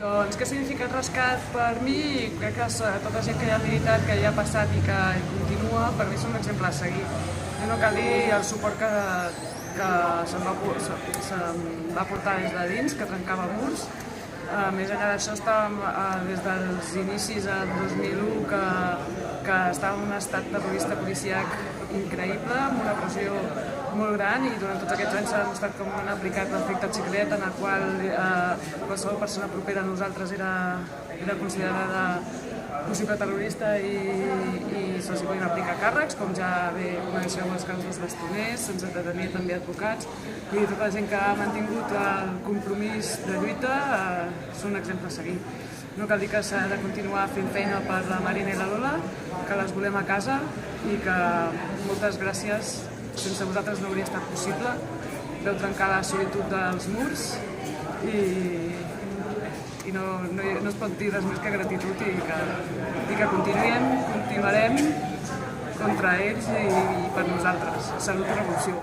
Doncs què significa el rescat per mi? Crec que tota gent que hi ha militat, que hi ha passat i que hi continua, per mi són un exemple a seguir. I no cal dir el suport que se'm va portar des de dins, que trencava murs. Més enllà d'això, estàvem des dels inicis del 2001 que estàvem en un estat terrorista policíac increïble, amb una pressió molt gran, i durant tots aquests anys s'ha demostrat com han aplicat l'efecte xiclet, en el qual qualsevol persona propera a nosaltres era considerada possible terrorista i se'ls podien aplicar càrrecs, com ja bé coneixeu els casos dels bastoners, se'ns detenia també advocats, i tota la gent que ha mantingut el compromís de lluita són un exemple a seguir. No cal dir que s'ha de continuar fent feina per la Marina i la Lola, que les volem a casa i que moltes gràcies, sense vosaltres no hauria estat possible. Vau trencar la solitud dels murs i no es pot dir res més que gratitud i que continuarem contra ells i per nosaltres. Salut i revolució!